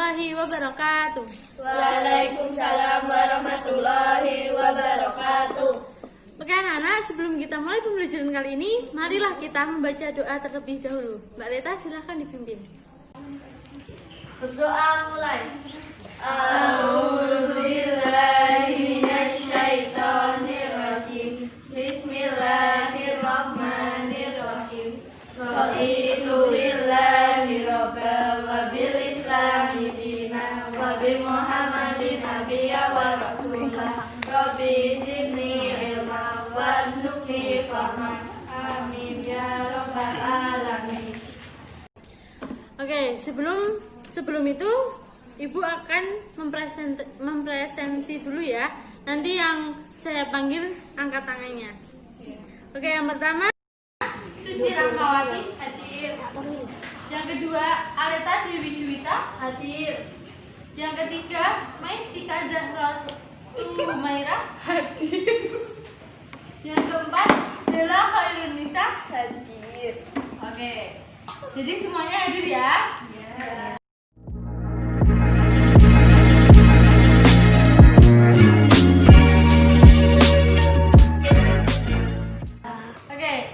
warahmatullahi wabarakatuh. Waalaikumsalam warahmatullahi wabarakatuh. Oke anak-anak, sebelum kita mulai pembelajaran kali ini, marilah kita membaca doa terlebih dahulu. Mbak Leta silahkan dipimpin. Berdoa mulai. A'udzubillahi minasyaitonirrajim. Bismillahirrahmanirrahim. Raditu billahi rabban wa bil islami dinan wa bi Muhammadin nabiyyan wa rasulah. Rabbi zidni ilma warzuqni fahman. Amin ya rabbal alamin. Oke, sebelum itu Ibu akan mempresentasi dulu ya. Nanti yang saya panggil angkat tangannya. Oke, yang pertama Suci Rahmawati hadir. Yang kedua Aleta Dewi Juwita hadir. Yang ketiga Maistika Zahra Humaira hadir. Yang keempat Bella Khairun Nisa hadir. Oke, jadi semuanya hadir ya. Oke,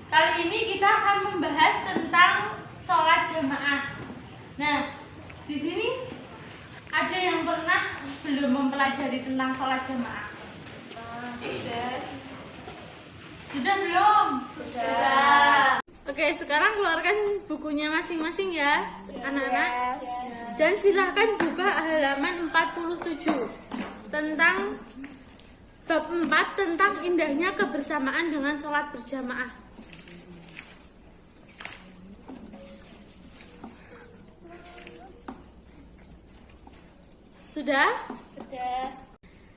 kali ini kita akan membahas tentang sholat jamaah. Nah, di sini ada yang pernah belum mempelajari tentang sholat jamaah? Sudah belum? Sudah. Oke, sekarang keluarkan bukunya masing-masing ya, anak-anak. Dan silahkan buka halaman 47 tentang bab 4 tentang indahnya kebersamaan dengan sholat berjamaah. Sudah? Sudah.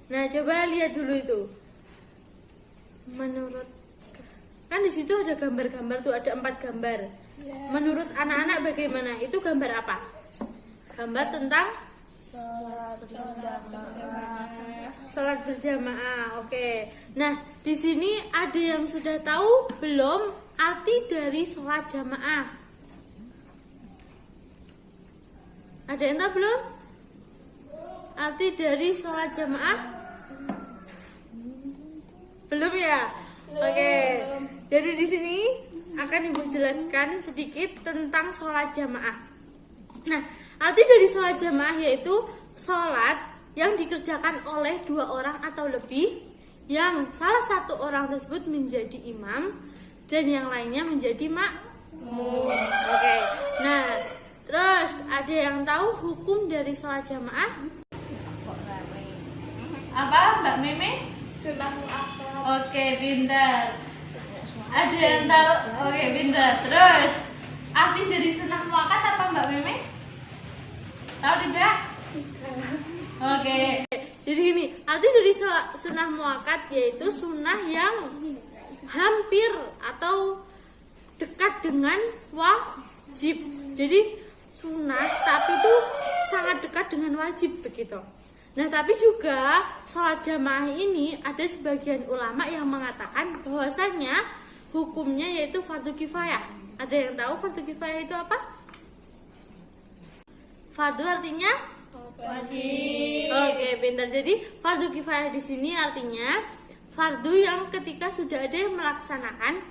Nah, coba lihat dulu itu. Menurut kan di situ ada gambar-gambar tuh, ada 4 gambar. Menurut anak-anak bagaimana? Itu gambar apa? Gambar tentang sholat berjamaah. Oke. Nah, di sini ada yang sudah tahu belum arti dari sholat jamaah? Ada yang tahu belum? Arti dari sholat jamaah? Belum ya? Oke. Jadi di sini akan Ibu jelaskan sedikit tentang sholat jamaah. Nah, arti dari sholat jamaah yaitu sholat yang dikerjakan oleh 2 orang atau lebih, yang salah satu orang tersebut menjadi imam dan yang lainnya menjadi makmum. Oke. Nah, terus ada yang tahu hukum dari sholat jamaah? Apa, Mbak Meme? Sunnah muakkad. Oke, pintar. Ada yang tahu? Oke, pintar. Terus, arti dari sunnah muakkad apa, Mbak Meme? Tahu tidak? Oke. Jadi gini, arti dari sunnah muakkad yaitu sunnah yang hampir atau dekat dengan wajib. Jadi sunnah tapi itu sangat dekat dengan wajib begitu. Nah, tapi juga sholat jamaah ini ada sebagian ulama yang mengatakan bahwasanya hukumnya yaitu fardu kifayah. Ada yang tahu fardu kifayah itu apa? Fardu artinya Wajib. Oke, pintar. Jadi fardu kifayah di sini artinya fardu yang ketika sudah ada yang melaksanakan,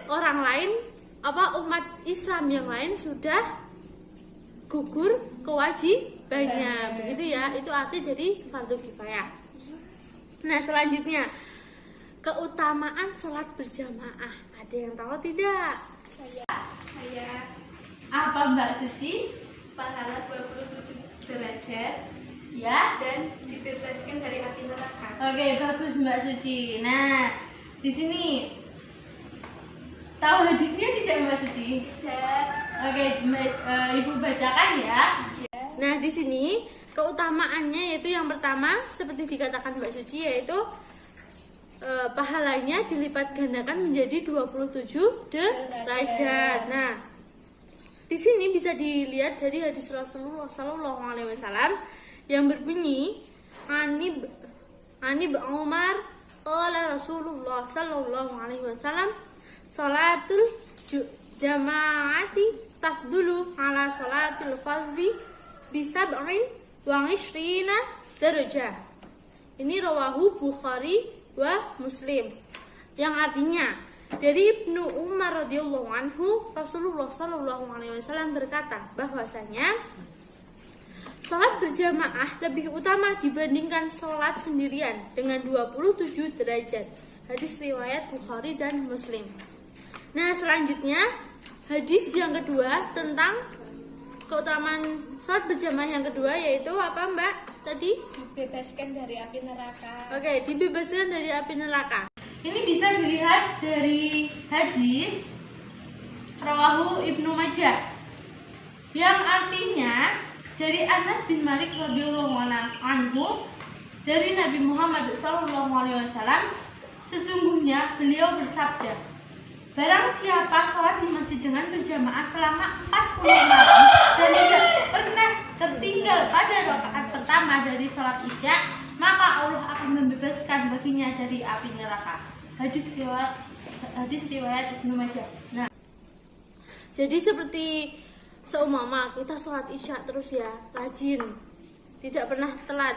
orang lain umat Islam yang lain sudah gugur kewajibannya, begitu ya. Itu arti dari fardu kifayah. Nah, selanjutnya keutamaan sholat berjamaah. Ada yang tahu tidak? Saya Apa, Mbak Suci? pahala 27 derajat Ya. dan dibebaskan dari api neraka. Oke, bagus Mbak Suci. Nah, di sini tahu hadisnya tidak, Mbak Suci? Oke, Ibu bacakan ya. Nah, di sini keutamaannya yaitu yang pertama seperti dikatakan Mbak Suci yaitu pahalanya dilipat gandakan menjadi 27 derajat. Nah, di sini bisa dilihat dari hadis Rasulullah SAW yang berbunyi, Ani Umar qala Rasulullah sallallahu alaihi wasallam salatul jama'ati tafdulu ala salatil fardhi bisab'in wa 'ishrina darajah. Ini rawahu Bukhari wa Muslim. Yang artinya dari Ibnu Umar radhiyallahu anhu, Rasulullah shallallahu alaihi wasallam berkata bahwasanya salat berjamaah lebih utama dibandingkan salat sendirian dengan 27 derajat. Hadis riwayat Bukhari dan Muslim. Nah, selanjutnya hadis yang kedua tentang keutamaan salat berjamaah yang kedua, yaitu apa Mbak tadi? Dibebaskan dari api neraka. Oke, dibebaskan dari api neraka. Ini bisa dilihat dari hadis rawahu Ibnu Majah yang artinya dari Anas bin Malik radhiyallahu anhu dari Nabi Muhammad SAW, sesungguhnya beliau bersabda, barang siapa sholat di masjid dengan berjamaah selama 40 malam dan tidak pernah tertinggal pada rakaat pertama dari sholat isya, maka Allah akan membebaskan baginya dari api neraka. Hadis riwayat Ibnu Majah. Nah, jadi seperti seumpama kita sholat isya terus ya, rajin, tidak pernah telat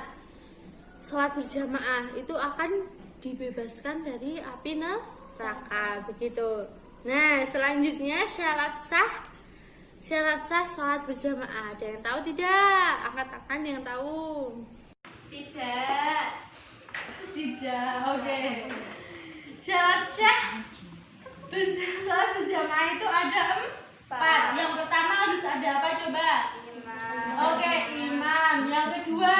sholat berjamaah, itu akan dibebaskan dari api neraka, begitu. Nah, selanjutnya syarat sah sholat berjamaah. Ada yang tahu tidak? Angkat tangan yang tahu. Tidak. Oke. Syarat sah sholat berjamaah itu ada 4. Yang pertama harus ada apa coba? Imam. Oke, imam. Yang kedua,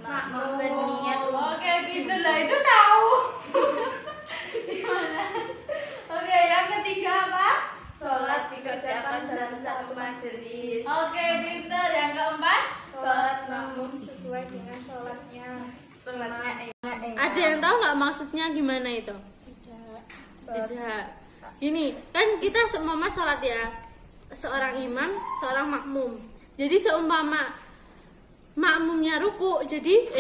Makmum berniat. Oke, pinter lah, itu tahu. Gimana? Oke, yang ketiga apa? Sholat dikerjakan dalam satu majelis. Oke, pinter. Yang keempat? Sholat makmum sesuai dengan sholatnya. Ada yang tahu nggak maksudnya gimana itu? Tidak. Ini kan kita seumpama sholat ya, seorang imam, seorang makmum. Jadi seumpama makmumnya ruku, jadi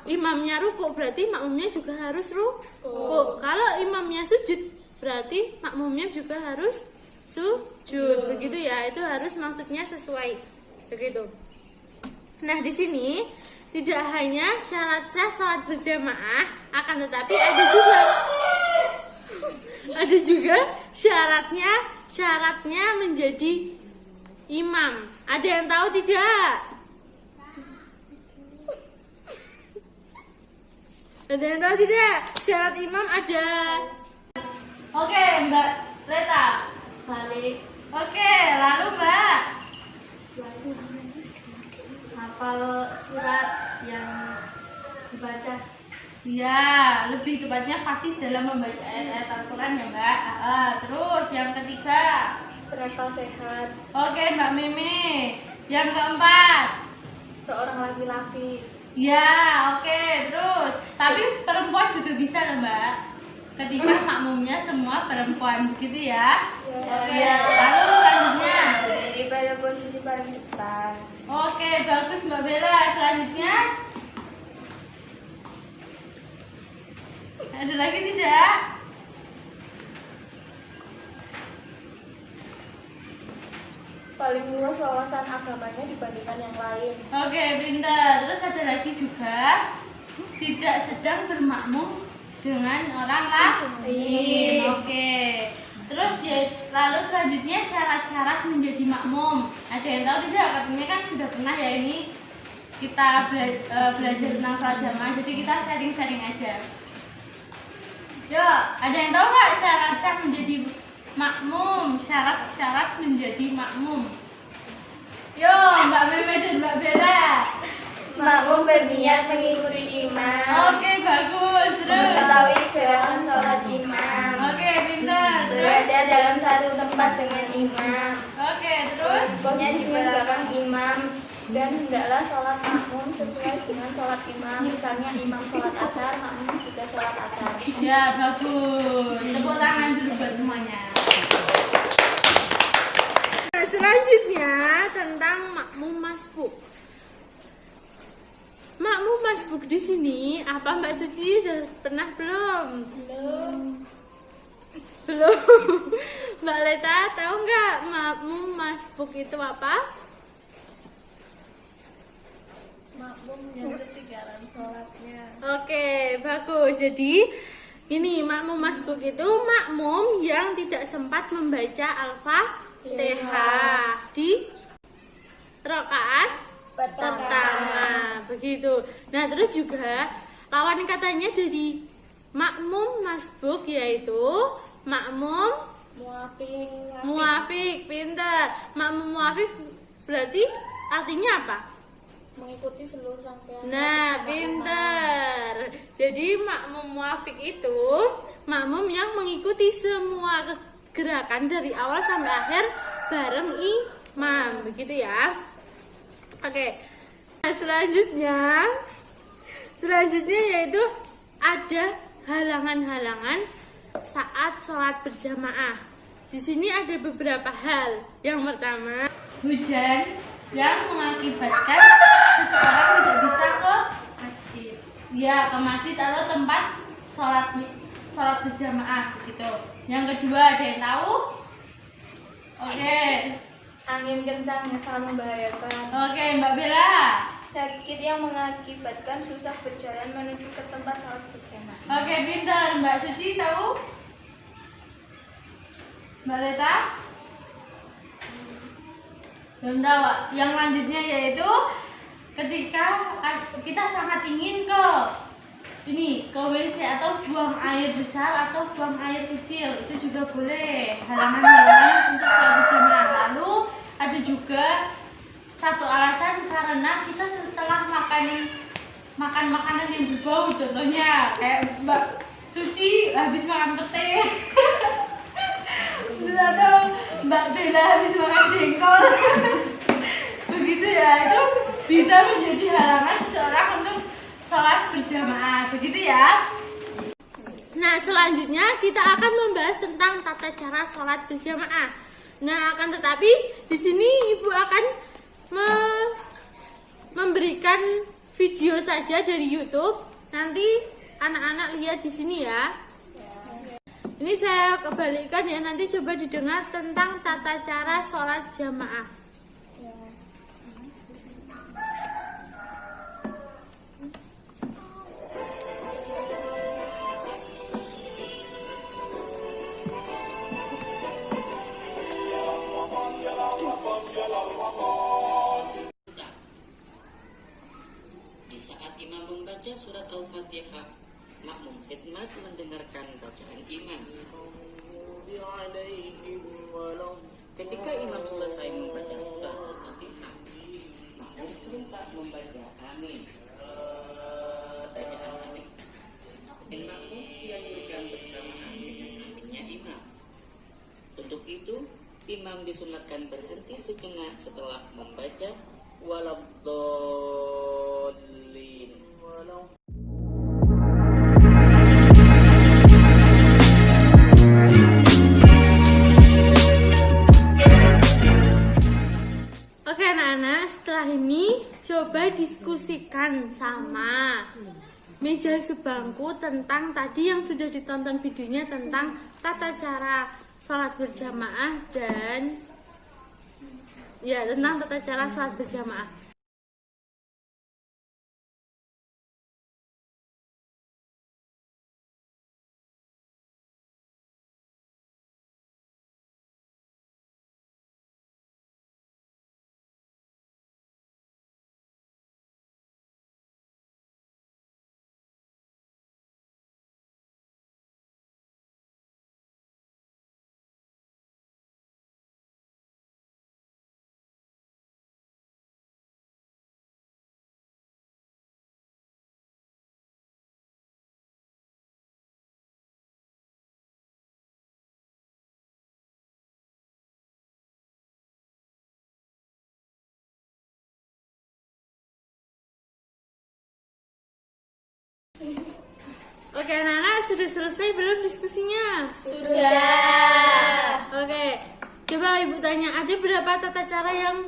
imamnya ruku, berarti makmumnya juga harus ruku. Kalau imamnya sujud, berarti makmumnya juga harus sujud. Begitu ya, itu harus maksudnya sesuai. Begitu. Nah, di sini tidak hanya syarat sah salat berjamaah, akan tetapi ada juga syaratnya menjadi imam. Ada yang tahu tidak? Ada yang tahu tidak? Syarat imam ada. Oke, Mbak Reta. Balik. Oke, lalu Mbak Hafal surat yang dibaca. ya, lebih tepatnya fasih dalam membaca ayat-ayat Al-Quran ya Mbak. Terus yang ketiga, Berakal sehat. oke Mbak Mimi. Yang keempat, Seorang laki-laki. ya oke. Terus tapi perempuan juga bisa loh Mbak, ketika makmumnya semua perempuan, begitu ya. Oke, lalu selanjutnya, Berdiri pada posisi paling depan. oke bagus Mbak Bella. Selanjutnya ada lagi tidak? Paling luas wawasan agamanya dibandingkan yang lain. Oke, pintar. Terus ada lagi juga, tidak sedang bermakmum dengan orang lain. Oke. Terus ya, lalu selanjutnya syarat-syarat menjadi makmum. Ada yang tahu tidak? Katanya kan sudah pernah ya ini kita belajar tentang sholat jamaah. Jadi kita sharing-sharing aja. Yo, ada yang tahu nggak syarat-syarat menjadi makmum? Syarat-syarat menjadi makmum. Yo, Mbak Meme dan Mbak Bella. Makmum berniat mengikuti imam. Oke, bagus. Terus. Mengetahui gerakan sholat imam. Oke, pintar. Terus. Berada dalam satu tempat dengan imam. Oke, terus. Pokoknya di belakang imam. Dan hendaklah sholat makmum sesuai dengan sholat imam. Misalnya imam sholat asar, makmum juga sholat asar. Ya, bagus. Tepuk tangan dulu buat semuanya. Nah, selanjutnya tentang makmum masbuk. Makmum masbuk di sini apa Mbak Suci udah pernah belum? Belum. Belum. Mbak Leta tahu nggak makmum masbuk itu apa? Makmum yang ketinggalan sholatnya. Oke, bagus. Jadi ini makmum masbuk itu makmum yang tidak sempat membaca Al-Fatihah di rakaat pertama. Begitu. Nah, terus juga lawan katanya dari makmum masbuk yaitu makmum muafik. Pintar. Makmum muafik berarti artinya apa? Mengikuti seluruh rangkaian. Nah, pintar. Jadi makmum muafik itu makmum yang mengikuti semua gerakan dari awal sampai akhir bareng imam, begitu ya. Oke. Nah, selanjutnya yaitu ada halangan-halangan saat sholat berjamaah. Di sini ada beberapa hal. Yang pertama, hujan yang mengakibatkan seseorang tidak bisa ke masjid. Ya, ke masjid atau tempat sholat berjamaah gitu. Yang kedua, ada yang tahu? Oke. Angin kencang yang sangat membahayakan. Oke, Mbak Bella. Sakit yang mengakibatkan susah berjalan menuju ke tempat sholat berjamaah. Oke, pintar. Mbak Suci tahu? Mbak Leta? Belum tahu. Yang lanjutnya yaitu ketika kita sangat ingin ke WC atau buang air besar atau buang air kecil, itu juga boleh. Halangan-halangan untuk sholat berjamaah. Lalu ada juga satu alasan karena kita setelah makan makanan yang berbau, contohnya kayak Mbak Suci habis makan pete atau Mbak Bella habis makan jengkol begitu ya, itu bisa menjadi halangan seseorang untuk sholat berjamaah, begitu ya. Nah, selanjutnya kita akan membahas tentang tata cara sholat berjamaah. Nah, akan tetapi di sini Ibu akan memberikan video saja dari YouTube. Nanti anak-anak lihat di sini ya. Ini saya kebalikan ya, nanti coba didengar tentang tata cara sholat jamaah. Di saat imam membaca surat Al-Fatihah, makmum khidmat mendengarkan bacaan imam. Ketika imam selesai membaca surat Al-Fatihah, makmum serentak membaca amin. Bacaan amin. Dan makmum dianjurkan bersamaan dengan aminnya imam. Untuk itu, imam disunatkan berhenti sejenak setelah membaca waladdallin. Oke anak-anak, setelah ini coba diskusikan sama meja sebangku tentang tadi yang sudah ditonton videonya tentang tata cara sholat berjamaah dan ya tentang tata cara sholat berjamaah. Oke anak-anak, sudah selesai belum diskusinya? Sudah. Oke, coba Ibu tanya, ada berapa tata cara yang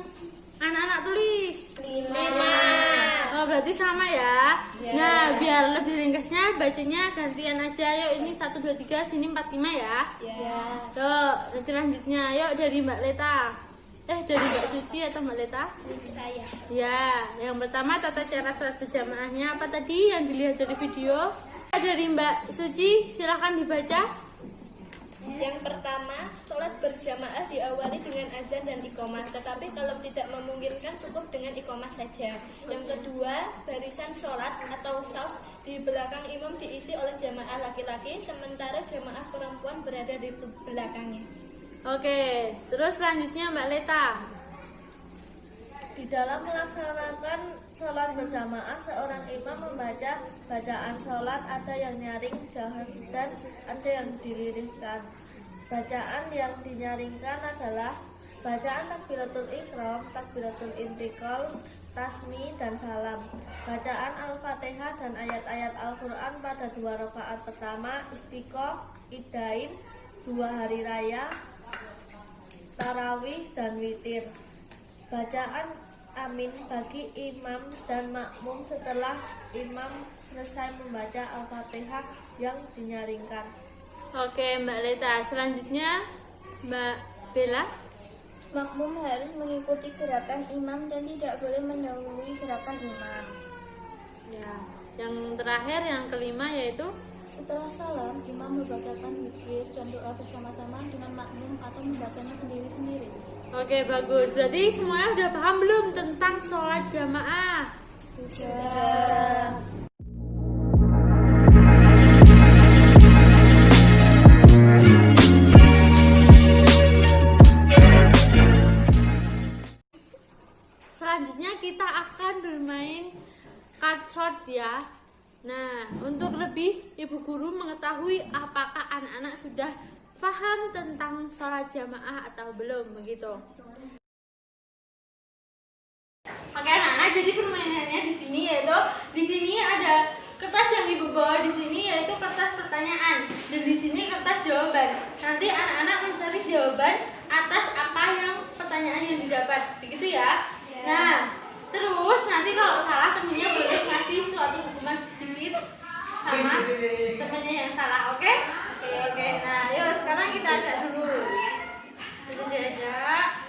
Anak-anak tulis. 5. Oh, berarti sama ya. Nah, biar lebih ringkasnya bacanya gantian aja. Yuk, ini 1 2 3, sini 4 5 ya. Ya. Tuh, nanti lanjutnya. Yuk dari Mbak Leta. Dari Mbak Suci atau Mbak Leta? Saya. Ya, yang pertama tata cara sholat berjamaahnya apa tadi yang dilihat dari video? Dari Mbak Suci, silahkan dibaca. Yang pertama, sholat berjamaah diawali dengan azan dan iqomah. Tetapi kalau tidak memungkinkan cukup dengan iqomah saja. Yang kedua, barisan sholat atau shaf di belakang imam diisi oleh jamaah laki-laki, sementara jamaah perempuan berada di belakangnya. Oke, terus selanjutnya Mbak Leta. Di dalam melaksanakan sholat berjamaah, seorang imam membaca bacaan sholat, ada yang nyaring jahar dan ada yang dilirihkan. Bacaan yang dinyaringkan adalah bacaan takbiratul ihram, takbiratul intikal, tasmi, dan salam. Bacaan Al-Fatihah dan ayat-ayat Al-Quran pada 2 rakaat pertama, istiqoh, idain, 2 hari raya, tarawih, dan witir. Bacaan amin bagi imam dan makmum setelah imam selesai membaca Al-Fatihah yang dinyaringkan. Oke, Mbak Leta. Selanjutnya Mbak Bella. Makmum harus mengikuti gerakan imam dan tidak boleh mendahului gerakan imam. Ya, yang terakhir yang kelima yaitu Setelah salam, imam membacakan zikir dan doa bersama-sama dengan makmum atau membacanya sendiri-sendiri. Oke, bagus. Berarti semuanya udah paham belum tentang sholat jamaah? Sudah. Selanjutnya kita akan bermain card short ya. Nah, untuk lebih Ibu Guru mengetahui apakah anak-anak sudah paham tentang sholat jamaah atau belum begitu. Oke anak-anak, jadi permainannya di sini ada kertas yang Ibu bawa di sini yaitu kertas pertanyaan dan di sini kertas jawaban. Nanti anak-anak mencari jawaban atas apa yang pertanyaan yang didapat, begitu ya. Nah, terus nanti kalau salah temennya boleh ngasih suatu hukuman sedikit sama temennya yang salah, oke? Oke. Nah, yuk sekarang kita ajak dulu. Kita diajak.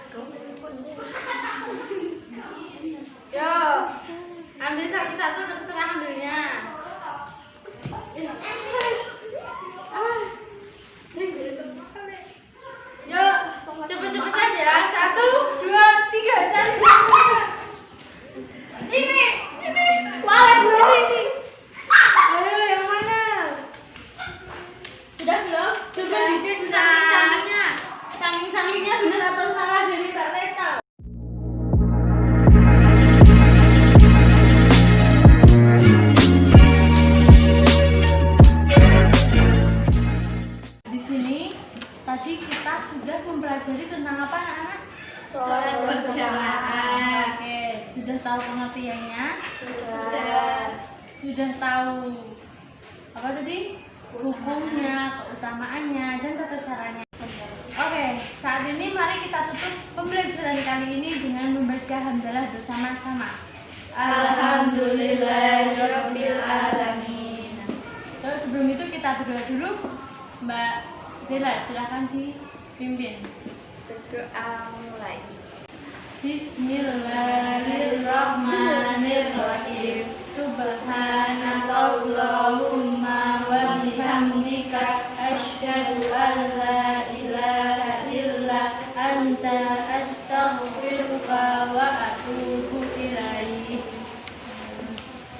Yuk, ambil satu-satu terserah ambilnya. Yuk, cepet-cepetan ya. 1, 2, 3, cari. Ini. Malah belum ini. Ayo, yang mana? Sudah belum? Coba dicek samping-sampingnya. Samping-sampingnya benar atau salah dari Mbak Leta. Di sini tadi kita sudah mempelajari tentang apa anak-anak? Sholat berjamaah. Oke, sudah tahu pengertiannya? Sudah. Sudah tahu apa tadi? Hukumnya, keutamaannya, dan tata caranya. Oke, saat ini mari kita tutup pembelajaran kali ini dengan membaca hamdalah bersama-sama. Alhamdulillahirabbil alamin. Terus sebelum itu kita berdoa dulu. Mbak Bella, silakan dipimpin. Berdoa mulai. Bismillahirrahmanirrahim. Subhanakallahumma wa bihamdika asyhadu an la ilaha illa anta astaghfiruka wa atubu ilaik.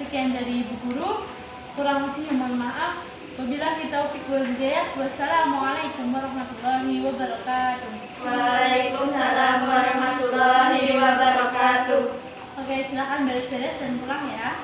Sekian dari Ibu Guru. Kurang lebih mohon maaf. Wabillahi taufiq wal hidayah. Wassalamualaikum warahmatullahi wabarakatuh. Waalaikumsalam warahmatullahi wabarakatuh. Oke, silakan beres-beres dan pulang ya.